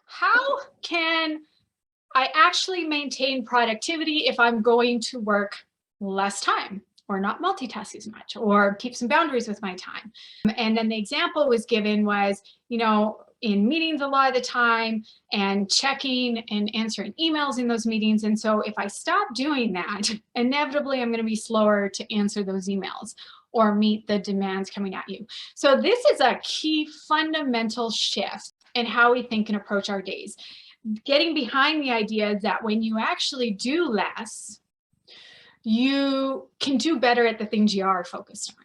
How can I actually maintain productivity if I'm going to work less time or not multitask as much or keep some boundaries with my time? And then the example was given was, in meetings a lot of the time and checking and answering emails in those meetings. And so if I stop doing that, inevitably I'm going to be slower to answer those emails or meet the demands coming at you. So this is a key fundamental shift in how we think and approach our days. Getting behind the idea that when you actually do less, you can do better at the things you are focused on.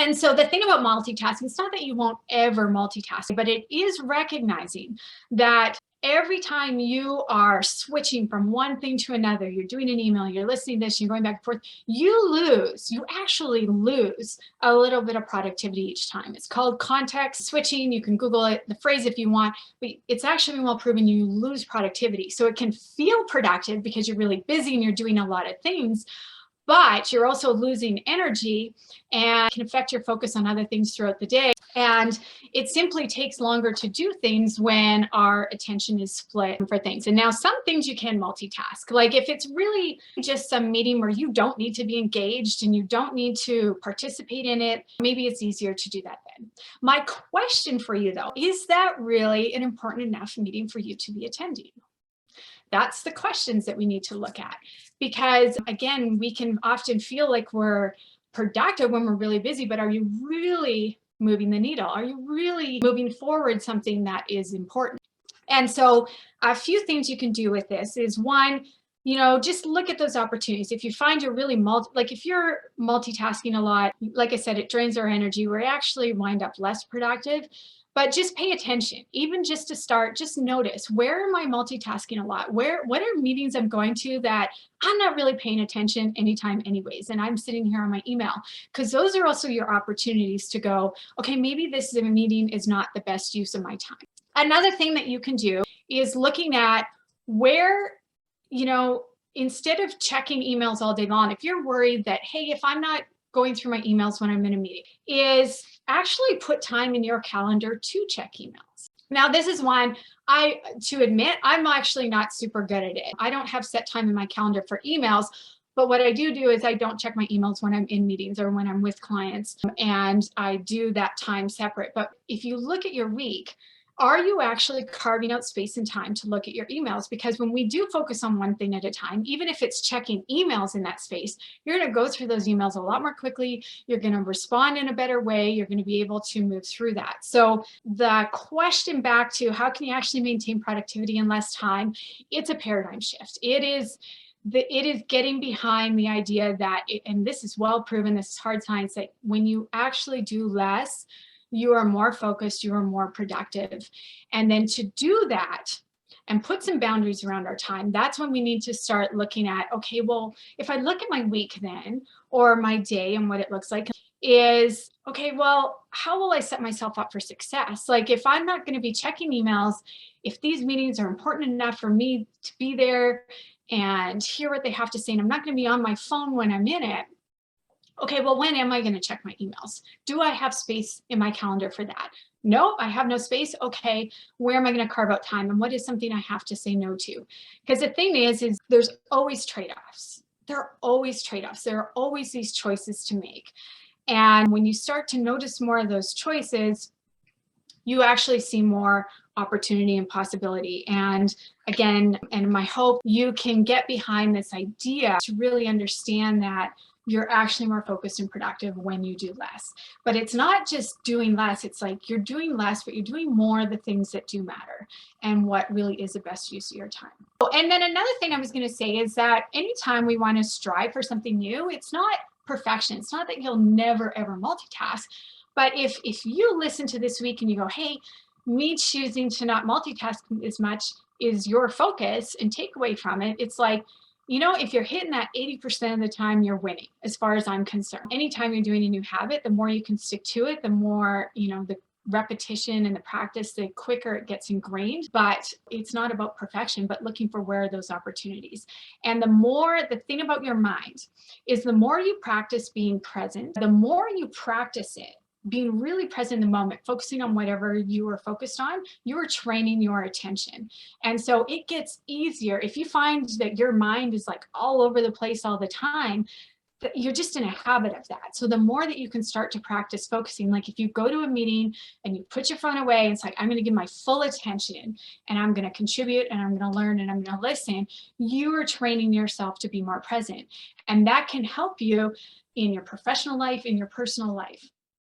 And so the thing about multitasking, it's not that you won't ever multitask, but it is recognizing that every time you are switching from one thing to another, you're doing an email, you're listening to this, you're going back and forth, you actually lose a little bit of productivity each time. It's called context switching. You can Google it, the phrase if you want, but it's actually well proven you lose productivity. So it can feel productive because you're really busy and you're doing a lot of things, but you're also losing energy and can affect your focus on other things throughout the day. And it simply takes longer to do things when our attention is split for things. And now some things you can multitask. Like if it's really just some meeting where you don't need to be engaged and you don't need to participate in it, maybe it's easier to do that then. My question for you though, is that really an important enough meeting for you to be attending? That's the questions that we need to look at, because again, we can often feel like we're productive when we're really busy, but are you really moving the needle? Are you really moving forward something that is important? And so a few things you can do with this is one, just look at those opportunities. If you find you're really if you're multitasking a lot, like I said, it drains our energy. We actually wind up less productive. But just pay attention, even just to start, just notice, where am I multitasking a lot? What are meetings I'm going to that I'm not really paying attention anytime anyways, and I'm sitting here on my email? Because those are also your opportunities to go, okay, maybe this meeting is not the best use of my time. Another thing that you can do is looking at where, instead of checking emails all day long, if you're worried that, hey, if I'm not going through my emails when I'm in a meeting, is actually put time in your calendar to check emails. Now, this is one to admit, I'm actually not super good at it. I don't have set time in my calendar for emails, but what I do is I don't check my emails when I'm in meetings or when I'm with clients, and I do that time separate. But if you look at your week, are you actually carving out space and time to look at your emails? Because when we do focus on one thing at a time, even if it's checking emails in that space, you're going to go through those emails a lot more quickly. You're going to respond in a better way. You're going to be able to move through that. So the question back to how can you actually maintain productivity in less time? It's a paradigm shift. It is getting behind the idea that, and this is well proven, this is hard science, that when you actually do less, you are more focused, you are more productive. And then to do that and put some boundaries around our time, that's when we need to start looking at, okay, well, if I look at my week then, or my day and what it looks like, is, okay, well, how will I set myself up for success? Like if I'm not going to be checking emails, if these meetings are important enough for me to be there and hear what they have to say, and I'm not going to be on my phone when I'm in it, okay, well, when am I going to check my emails? Do I have space in my calendar for that? No, I have no space. Okay, where am I going to carve out time? And what is something I have to say no to? Because the thing is there's always trade-offs. There are always trade-offs. There are always these choices to make. And when you start to notice more of those choices, you actually see more opportunity and possibility. And again, and my hope you can get behind this idea to really understand that you're actually more focused and productive when you do less. But it's not just doing less. It's like you're doing less, but you're doing more of the things that do matter and what really is the best use of your time. And then another thing I was going to say is that anytime we want to strive for something new, it's not perfection. It's not that you'll never, ever multitask. But if you listen to this week and you go, hey, me choosing to not multitask as much is your focus and takeaway from it, it's like, if you're hitting that 80% of the time, you're winning, as far as I'm concerned. Anytime you're doing a new habit, the more you can stick to it, the more, the repetition and the practice, the quicker it gets ingrained. But it's not about perfection, but looking for where are those opportunities. And the thing about your mind is the more you practice being present, the more you practice it, being really present in the moment, focusing on whatever you are focused on, you are training your attention. And so it gets easier if you find that your mind is like all over the place all the time, that you're just in a habit of that. So the more that you can start to practice focusing, like if you go to a meeting and you put your phone away and it's like, I'm going to give my full attention and I'm going to contribute and I'm going to learn and I'm going to listen, you are training yourself to be more present. And that can help you in your professional life, in your personal life.